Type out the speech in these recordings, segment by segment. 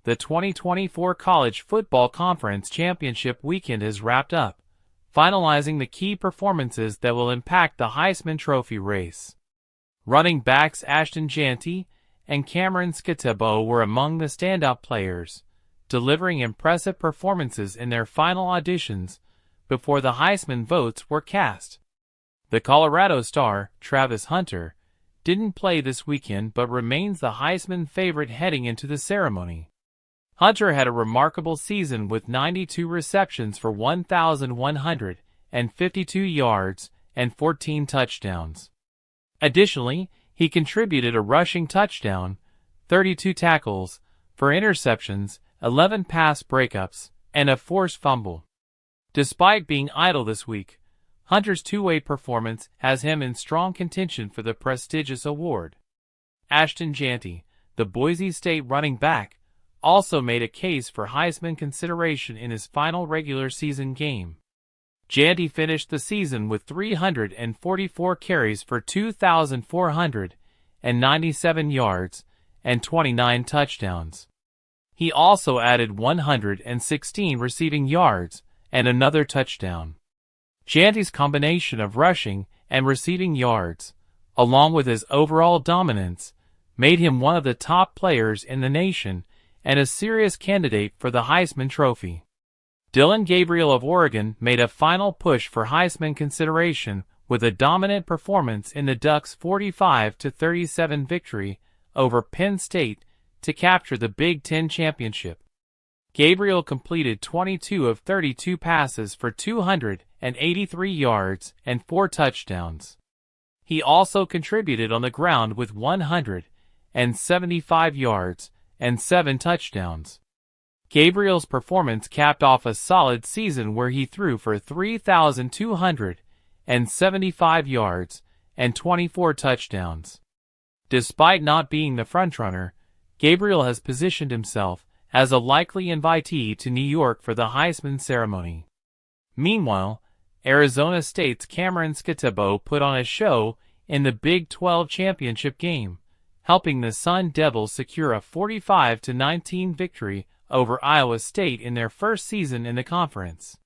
The 2024 College Football Conference Championship weekend has wrapped up, finalizing the key performances that will impact the Heisman Trophy race. Running backs Ashton, Jeanty, and Skattebo were among the standout players, delivering impressive performances in their final auditions before the Heisman votes were cast. The Colorado star, Travis Hunter, didn't play this weekend but remains the Heisman favorite heading into the ceremony. Hunter had a remarkable season with 92 receptions for 1,152 yards and 14 touchdowns. Additionally, he contributed a rushing touchdown, 32 tackles for interceptions, 11 pass breakups, and a forced fumble. Despite being idle this week, Hunter's two-way performance has him in strong contention for the prestigious award. Ashton Jeanty, the Boise State running back, also made a case for Heisman consideration in his final regular season game. Jeanty finished the season with 344 carries for 2,497 yards and 29 touchdowns. He also added 116 receiving yards and another touchdown. Jeanty's combination of rushing and receiving yards, along with his overall dominance, made him one of the top players in the nation and a serious candidate for the Heisman Trophy. Dillon Gabriel of Oregon made a final push for Heisman consideration with a dominant performance in the Ducks' 45-37 victory over Penn State to capture the Big Ten championship. Gabriel completed 22 of 32 passes for 283 yards and 4 touchdowns. He also contributed on the ground with 175 yards and 7 touchdowns. Gabriel's performance capped off a solid season where he threw for 3,275 yards and 24 touchdowns. Despite not being the frontrunner, Gabriel has positioned himself as a likely invitee to New York for the Heisman ceremony. Meanwhile, Arizona State's Skattebo put on a show in the Big 12 championship game, helping the Sun Devils secure a 45-19 victory over Iowa State in their first season in the conference.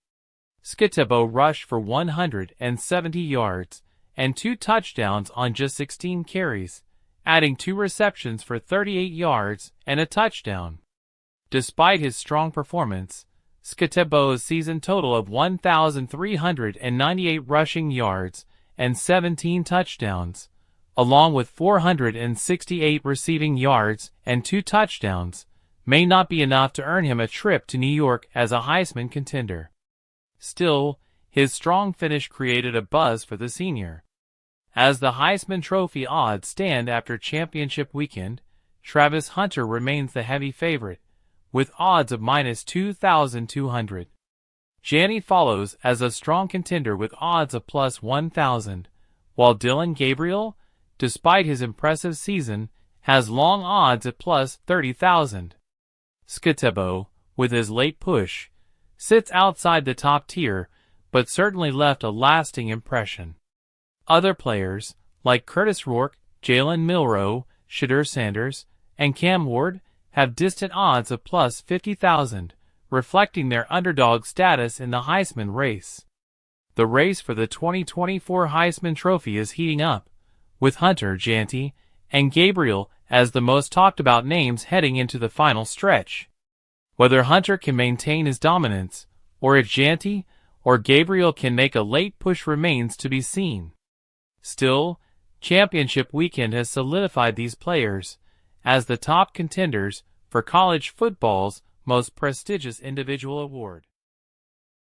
Skattebo rushed for 170 yards and 2 touchdowns on just 16 carries, adding 2 receptions for 38 yards and a touchdown. Despite his strong performance, Skattebo's season total of 1,398 rushing yards and 17 touchdowns, along with 468 receiving yards and 2 touchdowns, may not be enough to earn him a trip to New York as a Heisman contender. Still, his strong finish created a buzz for the senior. As the Heisman Trophy odds stand after championship weekend, Travis Hunter remains the heavy favorite, with odds of -2,200. Jeanty follows as a strong contender with odds of +1,000, while Dillon Gabriel, despite his impressive season, has long odds at +30,000. Skattebo, with his late push, sits outside the top tier, but certainly left a lasting impression. Other players, like Curtis Rourke, Jalen Milroe, Shedeur Sanders, and Cam Ward, have distant odds of +50,000, reflecting their underdog status in the Heisman race. The race for the 2024 Heisman Trophy is heating up, with Hunter, Jeanty, and Gabriel as the most talked-about names heading into the final stretch. Whether Hunter can maintain his dominance, or if Jeanty or Gabriel can make a late push remains to be seen. Still, championship weekend has solidified these players as the top contenders for college football's most prestigious individual award.